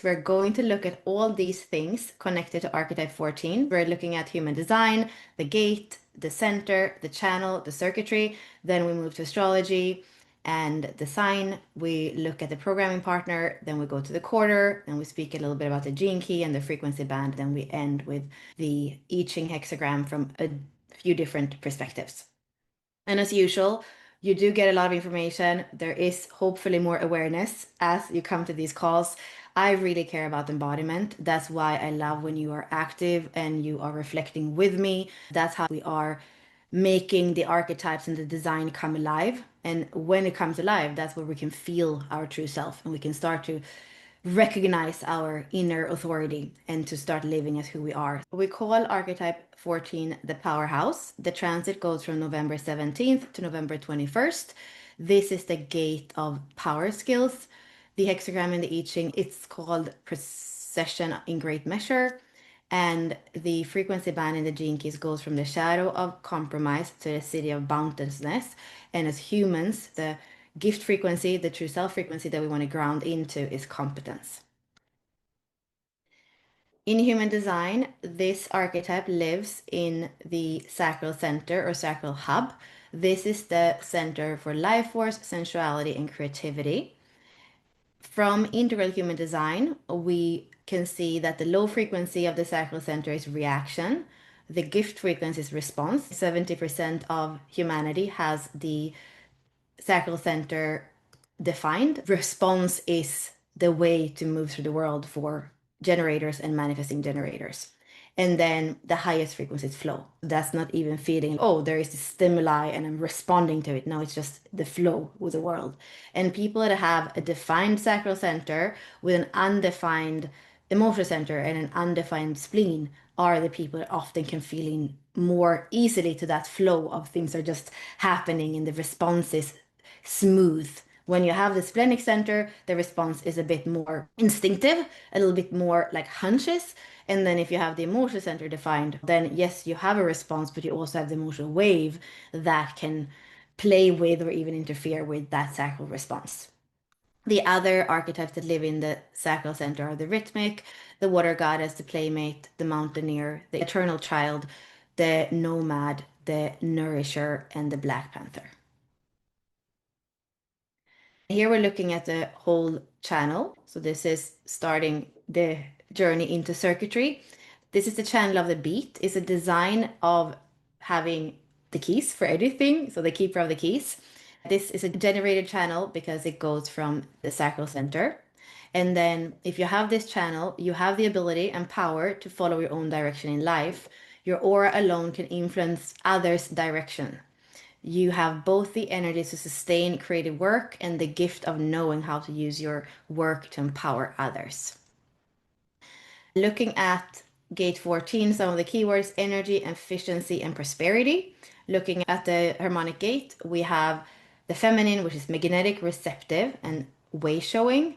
We're going to look at all these things connected to archetype 14. We're looking at human design, the gate, the center, the channel, the circuitry. Then we move to astrology and the sign. We look at the programming partner. Then we go to the quarter. Then we speak a little bit about the gene key and the frequency band. Then we end with the I Ching hexagram from a few different perspectives. And as usual, you do get a lot of information. There is hopefully more awareness as you come to these calls. I really care about embodiment. That's why I love when you are active and you are reflecting with me. That's how we are making the archetypes and the design come alive. And when it comes alive, that's where we can feel our true self and we can start to recognize our inner authority and to start living as who we are. We call archetype 14 the powerhouse. The transit goes from November 17th to November 21st. This is the gate of power skills. The hexagram in the I Ching, it's called precession in great measure. And the frequency band in the gene keys goes from the shadow of compromise to the city of boundlessness. And as humans, the gift frequency, the true self frequency that we want to ground into is competence. In human design, this archetype lives in the sacral center or sacral hub. This is the center for life force, sensuality, and creativity. From integral human design, we can see that the low frequency of the sacral center is reaction. The gift frequency is response. 70% of humanity has the sacral center defined. Response is the way to move through the world for generators and manifesting generators. And then the highest frequency is flow. That's not even feeling, oh, there is this stimuli and I'm responding to it. No, it's just the flow with the world. And people that have a defined sacral center with an undefined emotional center and an undefined spleen are the people that often can feel in more easily to that flow of things are just happening and the response is smooth. When you have the splenic center, the response is a bit more instinctive, a little bit more like hunches. And then if you have the emotional center defined, then yes, you have a response, but you also have the emotional wave that can play with or even interfere with that sacral response. The other archetypes that live in the sacral center are the rhythmic, the water goddess, the playmate, the mountaineer, the eternal child, the nomad, the nourisher, and the black panther. Here we're looking at the whole channel. So this is starting the journey into circuitry. This is the channel of the beat. It's a design of having the keys for everything. So the keeper of the keys. This is a generated channel because it goes from the sacral center. And then if you have this channel, you have the ability and power to follow your own direction in life. Your aura alone can influence others' direction. You have both the energy to sustain creative work and the gift of knowing how to use your work to empower others. Looking at gate 14, some of the keywords: energy, efficiency, and prosperity. Looking at the harmonic gate, we have the feminine, which is magnetic, receptive, and way showing.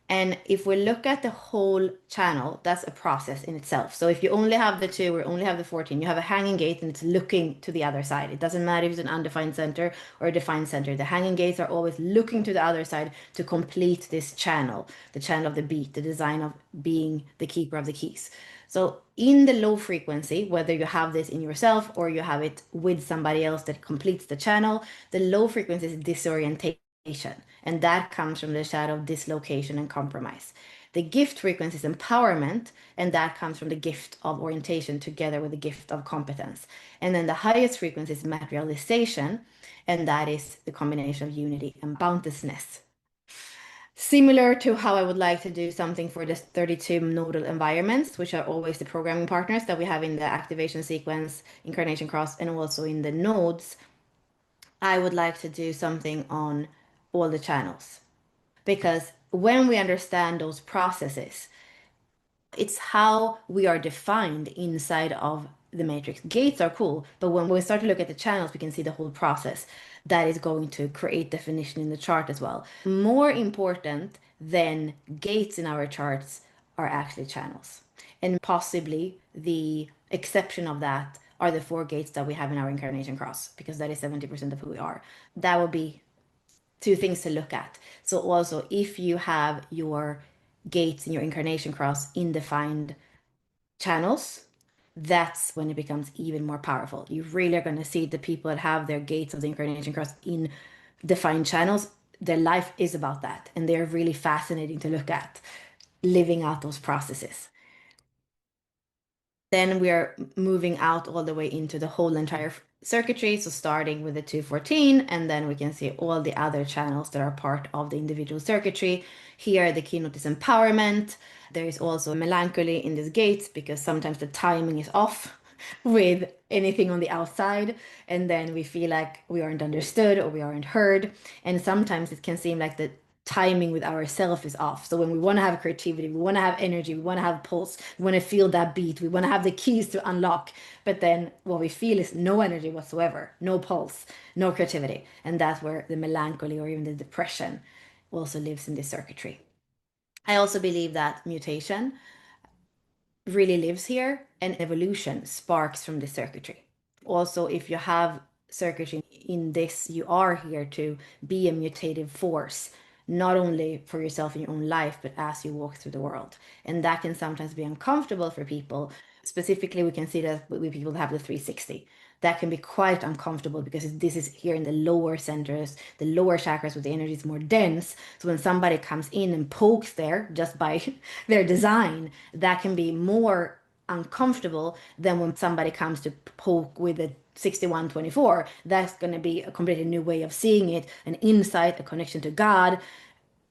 And if we look at the whole channel, that's a process in itself. So if you only have the 2 or only have the 14, you have a hanging gate and it's looking to the other side. It doesn't matter if it's an undefined center or a defined center. The hanging gates are always looking to the other side to complete this channel, the channel of the beat, the design of being the keeper of the keys. So in the low frequency, whether you have this in yourself or you have it with somebody else that completes the channel, the low frequency is disorientation. And that comes from the shadow of dislocation and compromise. The gift frequency is empowerment, and that comes from the gift of orientation together with the gift of competence. And then the highest frequency is materialization, and that is the combination of unity and boundlessness. Similar to how I would like to do something for the 32 nodal environments, which are always the programming partners that we have in the activation sequence, incarnation cross, and also in the nodes, I would like to do something on all the channels. Because when we understand those processes, it's how we are defined inside of the matrix. Gates are cool, but when we start to look at the channels, we can see the whole process that is going to create definition in the chart as well. More important than gates in our charts are actually channels. And possibly the exception of that are the 4 gates that we have in our incarnation cross, because that is 70% of who we are. That would be 2 things to look at. So also, if you have your gates in your incarnation cross in defined channels, that's when it becomes even more powerful. You really are going to see the people that have their gates of the incarnation cross in defined channels. Their life is about that, and they're really fascinating to look at, living out those processes. Then we are moving out all the way into the whole entire circuitry. So starting with the 214, and then we can see all the other channels that are part of the individual circuitry. Here, the keynote is empowerment. There is also melancholy in these gates because sometimes the timing is off with anything on the outside, and then we feel like we aren't understood or we aren't heard. And sometimes it can seem like the timing with ourselves is off. So when we want to have creativity, we want to have energy, we want to have pulse, we want to feel that beat, we want to have the keys to unlock. But then what we feel is no energy whatsoever, no pulse, no creativity. And that's where the melancholy or even the depression also lives in this circuitry. I also believe that mutation really lives here and evolution sparks from the circuitry. Also, if you have circuitry in this, you are here to be a mutative force, not only for yourself in your own life, but as you walk through the world. And that can sometimes be uncomfortable for people. Specifically, we can see that with people that have the 360. That can be quite uncomfortable because this is here in the lower centers, the lower chakras where the energy is more dense. So when somebody comes in and pokes there just by their design, that can be more uncomfortable than when somebody comes to poke with a 6124. That's going to be a completely new way of seeing it, an insight, a connection to God.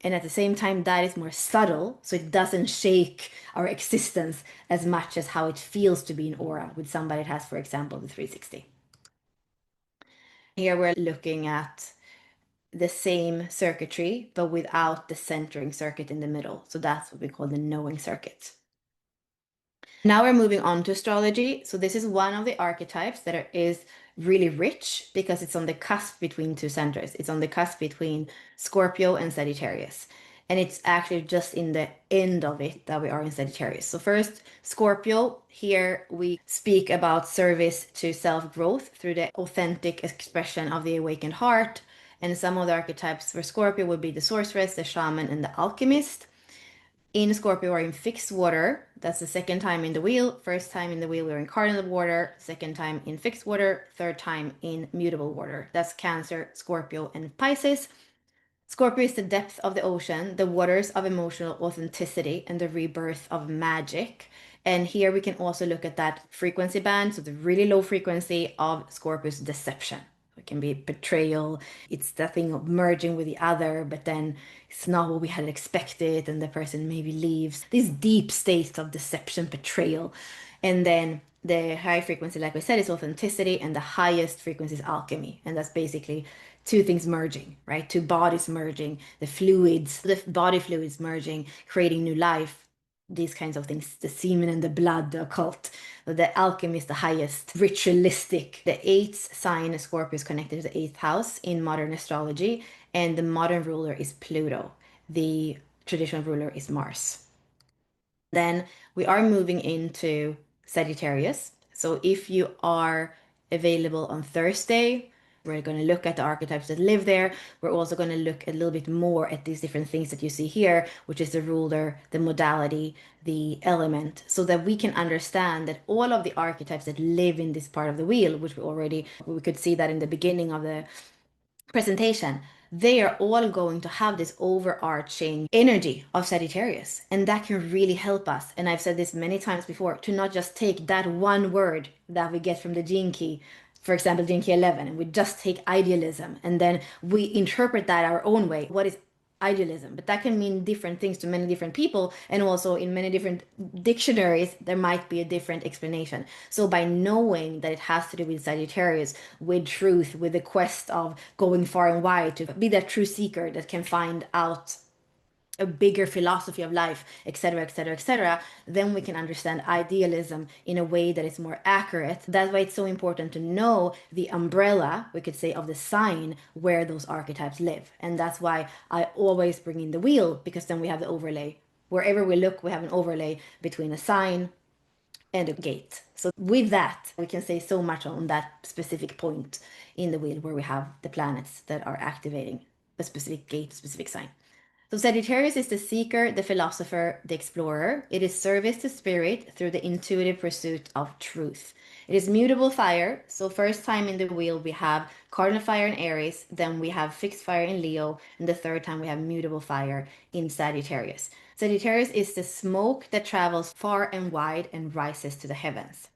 And at the same time, that is more subtle, so it doesn't shake our existence as much as how it feels to be an aura with somebody that has, for example, the 360. Here we're looking at the same circuitry, but without the centering circuit in the middle. So that's what we call the knowing circuit. Now we're moving on to astrology. So this is one of the archetypes that is really rich because it's on the cusp between two centers. It's on the cusp between Scorpio and Sagittarius. And it's actually just in the end of it that we are in Sagittarius. So first, Scorpio, here we speak about service to self-growth through the authentic expression of the awakened heart. And some of the archetypes for Scorpio would be the sorceress, the shaman, and the alchemist. In Scorpio, we're in fixed water. That's the second time in the wheel. First time in the wheel, we're in cardinal water. Second time in fixed water. Third time in mutable water. That's Cancer, Scorpio, and Pisces. Scorpio is the depth of the ocean, the waters of emotional authenticity, and the rebirth of magic. And here we can also look at that frequency band, so the really low frequency of Scorpio's deception. It can be betrayal, it's the thing of merging with the other, but then it's not what we had expected, and the person maybe leaves. These deep states of deception, betrayal. And then the high frequency, like we said, is authenticity, and the highest frequency is alchemy. And that's basically two things merging, right? Two bodies merging, the fluids, the body fluids merging, creating new life, these kinds of things, the semen and the blood, the occult. The alchemy is the highest ritualistic. The eighth sign, Scorpio, is connected to the eighth house in modern astrology, and the modern ruler is Pluto. The traditional ruler is Mars. Then we are moving into Sagittarius. So if you are available on Thursday, we're going to look at the archetypes that live there. We're also going to look a little bit more at these different things that you see here, which is the ruler, the modality, the element, so that we can understand that all of the archetypes that live in this part of the wheel, which we could see that in the beginning of the presentation, they are all going to have this overarching energy of Sagittarius. And that can really help us. And I've said this many times before, to not just take that one word that we get from the gene key, for example, gene key 11, and we just take idealism and then we interpret that our own way. What is idealism? But that can mean different things to many different people, and also in many different dictionaries there might be a different explanation. So by knowing that it has to do with Sagittarius, with truth, with the quest of going far and wide, to be that true seeker that can find out a bigger philosophy of life, etc., etc., etc., then we can understand idealism in a way that is more accurate. That's why it's so important to know the umbrella, we could say, of the sign where those archetypes live. And that's why I always bring in the wheel, because then we have the overlay. Wherever we look, we have an overlay between a sign and a gate. So with that, we can say so much on that specific point in the wheel where we have the planets that are activating a specific gate, a specific sign. So Sagittarius is the seeker, the philosopher, the explorer. It is service to spirit through the intuitive pursuit of truth. It is mutable fire. So first time in the wheel we have cardinal fire in Aries, then we have fixed fire in Leo, and the third time we have mutable fire in Sagittarius. Sagittarius is the smoke that travels far and wide and rises to the heavens.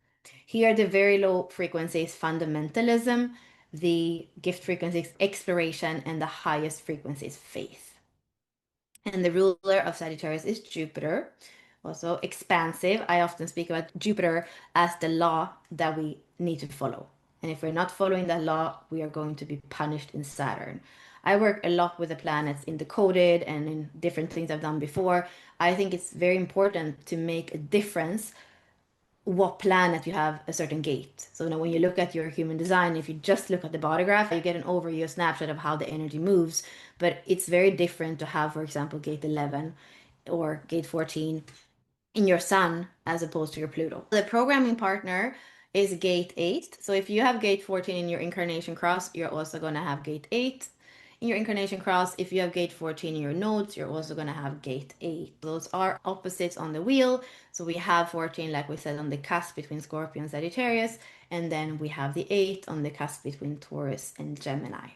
Here, the very low frequency is fundamentalism, the gift frequency is exploration, and the highest frequency is faith. And the ruler of Sagittarius is Jupiter, also expansive. I often speak about Jupiter as the law that we need to follow. And if we're not following that law, we are going to be punished in Saturn. I work a lot with the planets in Decoded and in different things I've done before. I think it's very important to make a difference what planet you have a certain gate. So now when you look at your human design, if you just look at the body graph, you get an overview, a snapshot of how the energy moves. But it's very different to have, for example, gate 11 or gate 14 in your sun as opposed to your Pluto. The programming partner is gate 8. So if you have gate 14 in your incarnation cross, you're also going to have gate 8 in your incarnation cross. If you have gate 14 in your nodes, you're also going to have gate 8. Those are opposites on the wheel. So we have 14, like we said, on the cusp between Scorpio and Sagittarius, and then we have the 8 on the cusp between Taurus and Gemini.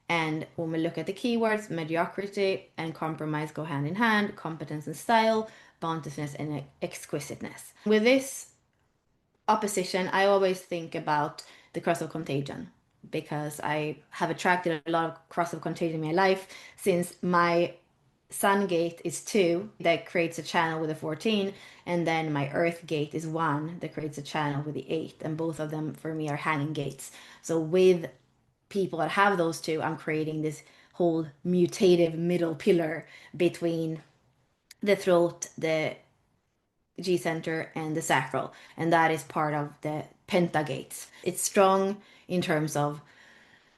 And when we look at the keywords, mediocrity and compromise go hand in hand, competence and style, bountifulness and exquisiteness. With this opposition, I always think about the cross of contagion because I have attracted a lot of cross of contagion in my life since my sun gate is 2 that creates a channel with a 14, and then my earth gate is 1 that creates a channel with the 8, and both of them for me are hanging gates. So with people that have those two, I'm creating this whole mutative middle pillar between the throat, the G center, and the sacral, and that is part of the pentagates. It's strong in terms of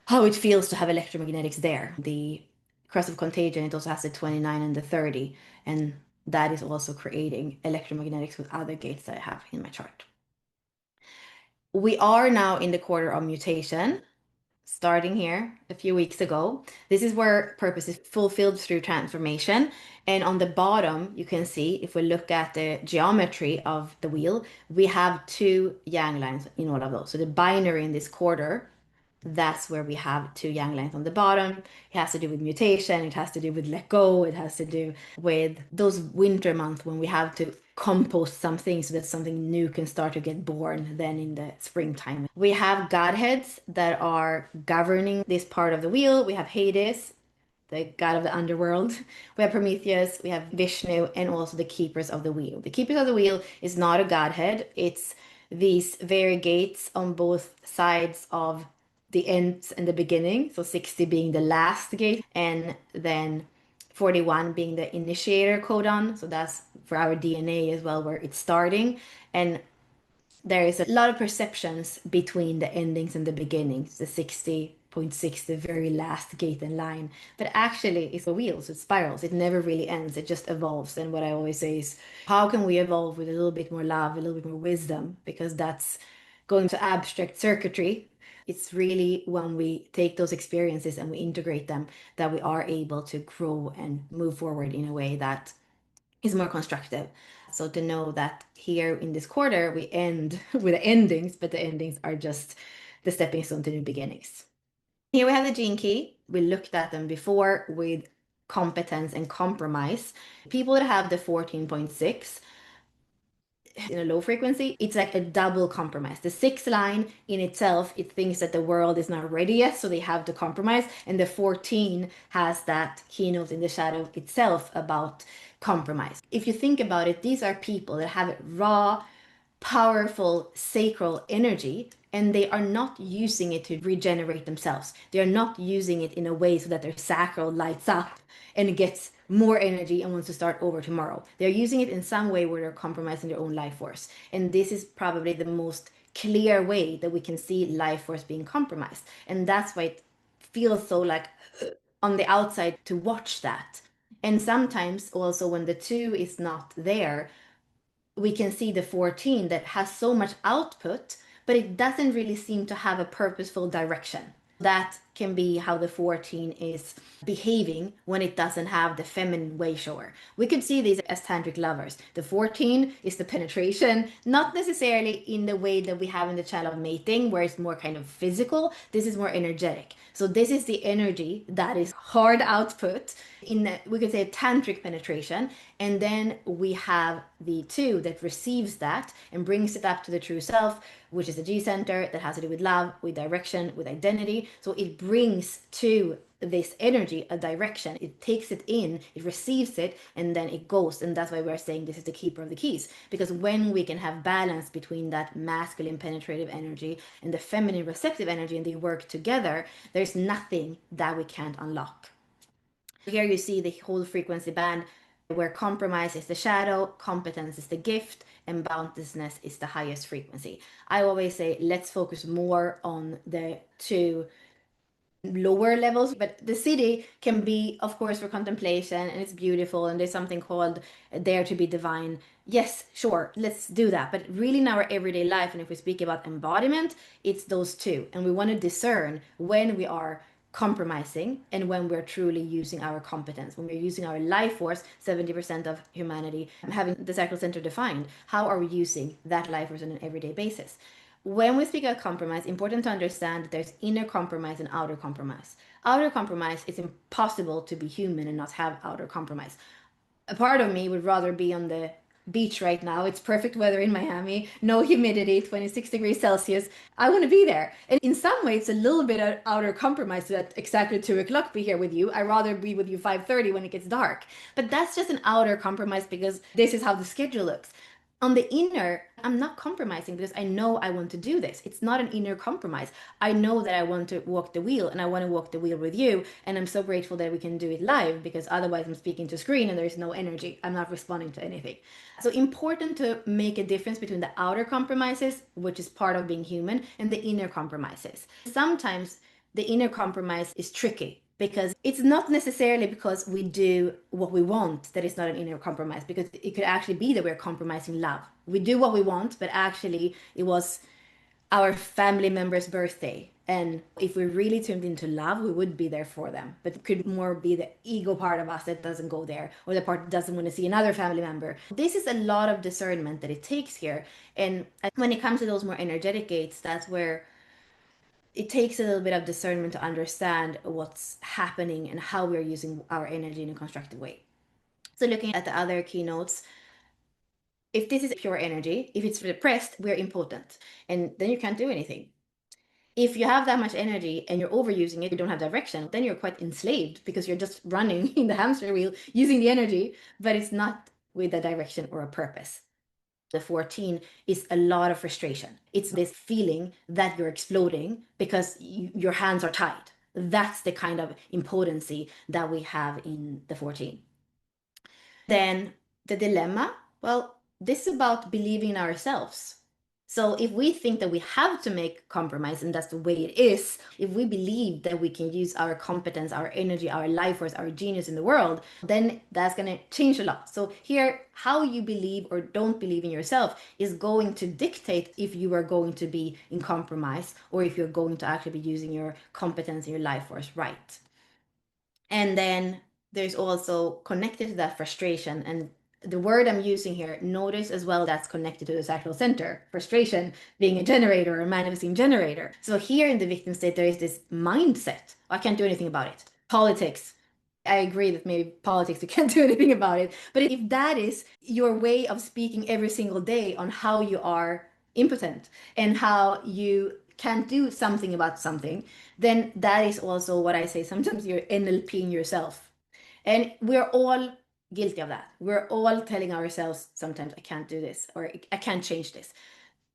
how it feels to have electromagnetics there. The cross of contagion, it also has the 29 and the 30, and that is also creating electromagnetics with other gates that I have in my chart. We are now in the quarter of mutation, starting here a few weeks ago. This is where purpose is fulfilled through transformation. And on the bottom, you can see if we look at the geometry of the wheel, we have 2 yang lines in all of those. So the binary in this quarter, that's where we have 2 yang lines on the bottom. It has to do with mutation, it has to do with let go, it has to do with those winter months when we have to compost something so that something new can start to get born then in the springtime. We have godheads that are governing this part of the wheel. We have Hades, the god of the underworld. We have Prometheus, we have Vishnu, and also the keepers of the wheel. The keepers of the wheel is not a godhead. It's these variegates on both sides of the ends and the beginning. So 60 being the last gate, and then 41 being the initiator codon. So that's for our DNA as well, where it's starting. And there is a lot of perceptions between the endings and the beginnings, the 60.6, the very last gate in line. But actually, it's a wheel, so it spirals. It never really ends, it just evolves. And what I always say is, how can we evolve with a little bit more love, a little bit more wisdom? Because that's going to abstract circuitry. It's really when we take those experiences and we integrate them that we are able to grow and move forward in a way that is more constructive. So to know that here in this quarter, we end with the endings, but the endings are just the stepping stone to new beginnings. Here we have the gene key. We looked at them before with competence and compromise. People that have the 14.6 in a low frequency, it's like a double compromise. The 6 line in itself, it thinks that the world is not ready yet, so they have to compromise. And the 14 has that keynote in the shadow itself about compromise. If you think about it, these are people that have raw, powerful sacral energy, and they are not using it to regenerate themselves. They are not using it in a way so that their sacral lights up and gets more energy and wants to start over tomorrow. They're using it in some way where they're compromising their own life force. And this is probably the most clear way that we can see life force being compromised. And that's why it feels so like on the outside to watch that. And sometimes also when the 2 is not there, we can see the 14 that has so much output, but it doesn't really seem to have a purposeful direction. That can be how the 14 is behaving when it doesn't have the feminine way shower. We could see these as tantric lovers. The 14 is the penetration, not necessarily in the way that we have in the channel of mating, where it's more kind of physical. This is more energetic. So this is the energy that is hard output in, we could say, tantric penetration. And then we have the 2 that receives that and brings it up to the true self, which is the G center, that has to do with love, with direction, with identity. So it brings to this energy a direction. It takes it in, it receives it, and then it goes. And that's why we're saying this is the keeper of the keys. Because when we can have balance between that masculine penetrative energy and the feminine receptive energy, and they work together, there's nothing that we can't unlock. Here you see the whole frequency band, where compromise is the shadow, competence is the gift, and boundlessness is the highest frequency. I always say, let's focus more on the 2 lower levels, but the city can be, of course, for contemplation, and it's beautiful, and there's something called dare to be divine. Yes, sure, let's do that, but really in our everyday life, and if we speak about embodiment, it's those 2, and we want to discern when we are compromising and when we're truly using our competence, when we're using our life force. 70% of humanity having the sacral center defined, how are we using that life force on an everyday basis? When we speak of compromise, important to understand that there's inner compromise and outer compromise. Outer compromise, it's impossible to be human and not have outer compromise. A part of me would rather be on the beach right now. It's perfect weather in Miami, no humidity, 26 degrees Celsius. I want to be there. And in some ways, it's a little bit of outer compromise to at exactly 2 o'clock be here with you. I'd rather be with you 5:30 when it gets dark. But that's just an outer compromise because this is how the schedule looks. On the inner, I'm not compromising because I know I want to do this. It's not an inner compromise. I know that I want to walk the wheel, and I want to walk the wheel with you. And I'm so grateful that we can do it live, because otherwise I'm speaking to screen and there's no energy. I'm not responding to anything. So important to make a difference between the outer compromises, which is part of being human, and the inner compromises. Sometimes the inner compromise is tricky, because it's not necessarily because we do what we want that it's not an inner compromise, because it could actually be that we're compromising love. We do what we want, but actually it was our family member's birthday. And if we really tuned into love, we would be there for them. But it could more be the ego part of us that doesn't go there, or the part that doesn't want to see another family member. This is a lot of discernment that it takes here. And when it comes to those more energetic gates, that's where it takes a little bit of discernment to understand what's happening and how we're using our energy in a constructive way. So looking at the other keynotes, if this is pure energy, if it's repressed, we're impotent, and then you can't do anything. If you have that much energy and you're overusing it, you don't have direction, then you're quite enslaved, because you're just running in the hamster wheel using the energy, but it's not with a direction or a purpose. The 14 is a lot of frustration. It's this feeling that you're exploding because your hands are tied. That's the kind of impotency that we have in the 14. Then the dilemma, well, this is about believing in ourselves. So if we think that we have to make compromise and that's the way it is, if we believe that we can use our competence, our energy, our life force, our genius in the world, then that's going to change a lot. So here, how you believe or don't believe in yourself is going to dictate if you are going to be in compromise, or if you're going to actually be using your competence and your life force right. And then there's also connected to that frustration, and the word I'm using here, notice as well, that's connected to the sacral center. Frustration being a generator or a manifesting generator. So here in the victim state, there is this mindset. I can't do anything about it. Politics. I agree that maybe politics, you can't do anything about it. But if that is your way of speaking every single day on how you are impotent and how you can't do something about something, then that is also what I say. Sometimes you're NLPing yourself. And we're all guilty of that. We're all telling ourselves sometimes, I can't do this, or I can't change this.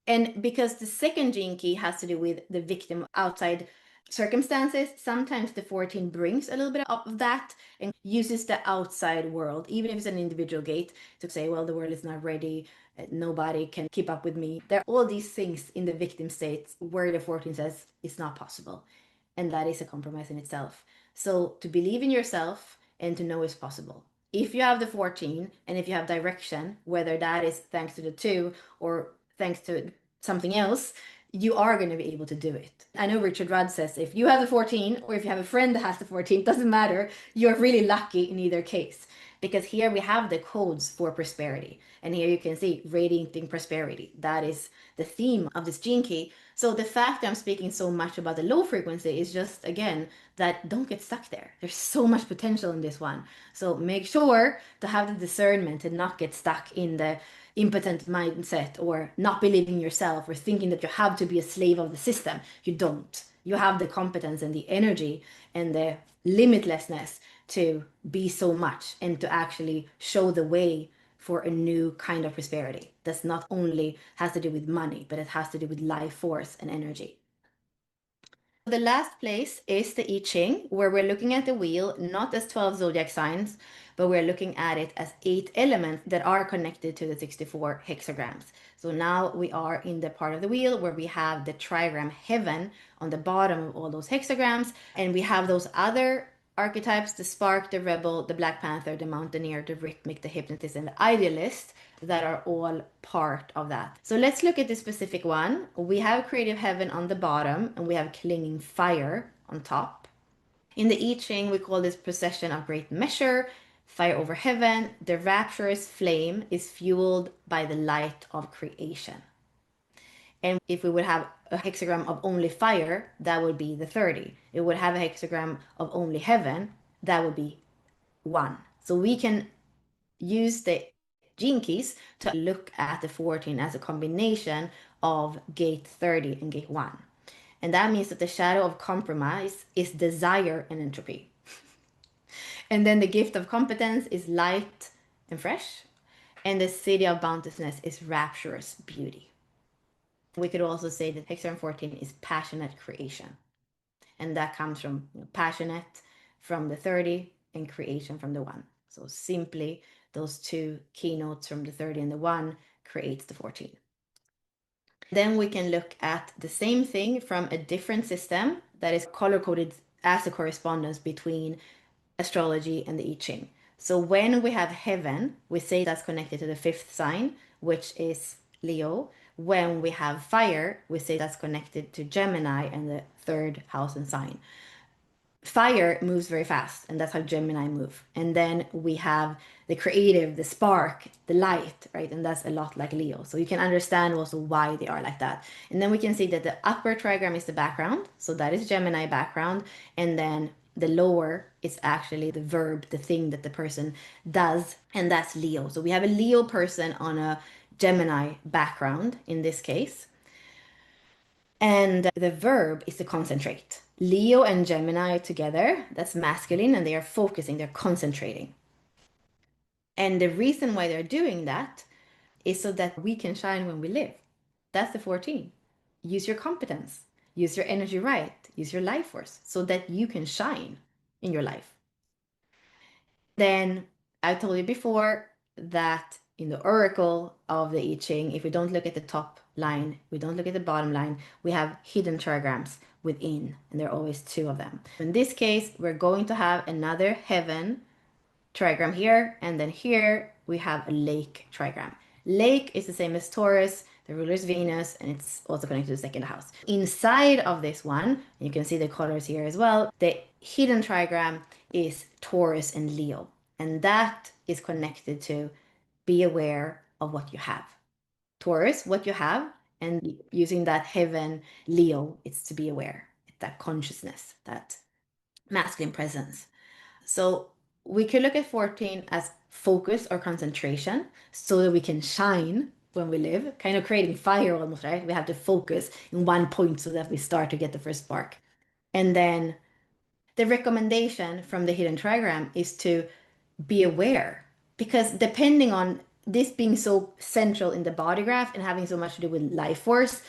And because the second gene key has to do with the victim outside circumstances, sometimes the 14 brings a little bit of that and uses the outside world, even if it's an individual gate, to say, well, the world is not ready, nobody can keep up with me. There are all these things in the victim states where the 14 says it's not possible. And that is a compromise in itself. So to believe in yourself and to know it's possible. If you have the 14 and if you have direction, whether that is thanks to the 2 or thanks to something else, you are going to be able to do it. I know Richard Rudd says if you have the 14 or if you have a friend that has the 14, it doesn't matter. You're really lucky in either case. Because here we have the codes for prosperity. And here you can see radiating prosperity. That is the theme of this gene key. So the fact that I'm speaking so much about the low frequency is just, again, that don't get stuck there. There's so much potential in this one. So make sure to have the discernment to not get stuck in the impotent mindset or not believing yourself or thinking that you have to be a slave of the system. You don't. You have the competence and the energy and the limitlessness to be so much and to actually show the way for a new kind of prosperity that's not only has to do with money, but it has to do with life force and energy. The last place is the I Ching, where we're looking at the wheel not as 12 zodiac signs, but we're looking at it as 8 elements that are connected to the 64 hexagrams. So now we are in the part of the wheel where we have the trigram heaven on the bottom of all those hexagrams, and we have those other archetypes, the spark, the rebel, the black panther, the mountaineer, the rhythmic, the hypnotist, and the idealist that are all part of that. So let's look at this specific one. We have creative heaven on the bottom and we have clinging fire on top. In the I Ching, we call this procession of great measure, fire over heaven. The rapturous flame is fueled by the light of creation. And if we would have a hexagram of only fire, that would be the 30. It would have a hexagram of only heaven, that would be 1. So we can use the gene keys to look at the 14 as a combination of gate 30 and gate 1. And that means that the shadow of compromise is desire and entropy. And then the gift of competence is light and fresh. And the city of bounteousness is rapturous beauty. We could also say that hexagram 14 is passionate creation. And that comes from passionate from the 30 and creation from the 1. So simply those two keynotes from the 30 and the 1 creates the 14. Then we can look at the same thing from a different system that is color-coded as a correspondence between astrology and the I Ching. So when we have heaven, we say that's connected to the 5th sign, which is Leo. When we have fire, we say that's connected to Gemini and the 3rd house and sign. Fire moves very fast, and that's how Gemini move. And then we have the creative, the spark, the light, right? And that's a lot like Leo. So you can understand also why they are like that. And then we can see that the upper trigram is the background. So that is Gemini background. And then the lower is actually the verb, the thing that the person does, and that's Leo. So we have a Leo person on a Gemini background in this case. And the verb is to concentrate. Leo and Gemini together, that's masculine, and they are focusing, they're concentrating. And the reason why they're doing that is so that we can shine when we live. That's the 14. Use your competence, use your energy right, use your life force so that you can shine in your life. Then I told you before that in the oracle of the I Ching, if we don't look at the top line, we don't look at the bottom line, we have hidden trigrams within, and there are always 2 of them. In this case, we're going to have another heaven trigram here, and then here we have a lake trigram. Lake is the same as Taurus, the ruler is Venus, and it's also connected to the 2nd house. Inside of this one, and you can see the colors here as well, the hidden trigram is Taurus and Leo, and that is connected to be aware of what you have. Taurus, what you have, and using that heaven Leo, it's to be aware, that consciousness, that masculine presence. So we could look at 14 as focus or concentration so that we can shine when we live, kind of creating fire almost, right? We have to focus in one point so that we start to get the first spark. And then the recommendation from the hidden trigram is to be aware, because depending on this being so central in the body graph and having so much to do with life force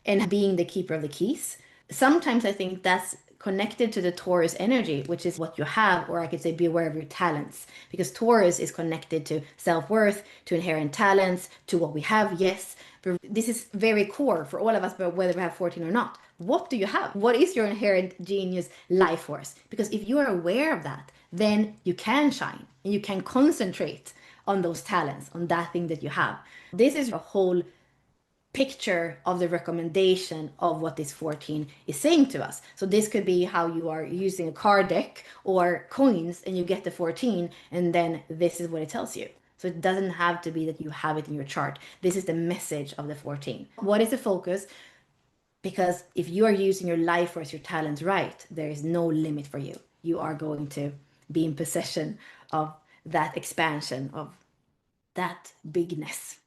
and being the keeper of the keys, sometimes I think that's connected to the Taurus energy, which is what you have, or I could say be aware of your talents, because Taurus is connected to self-worth, to inherent talents, to what we have, yes. But this is very core for all of us, but whether we have 14 or not. What do you have? What is your inherent genius life force? Because if you are aware of that, then you can shine and you can concentrate on those talents, on that thing that you have. This is a whole picture of the recommendation of what this 14 is saying to us. So this could be how you are using a card deck or coins and you get the 14 and then this is what it tells you. So it doesn't have to be that you have it in your chart. This is the message of the 14. What is the focus? Because if you are using your life force, your talents right, there is no limit for you. You are going to be in possession of that expansion, of that bigness.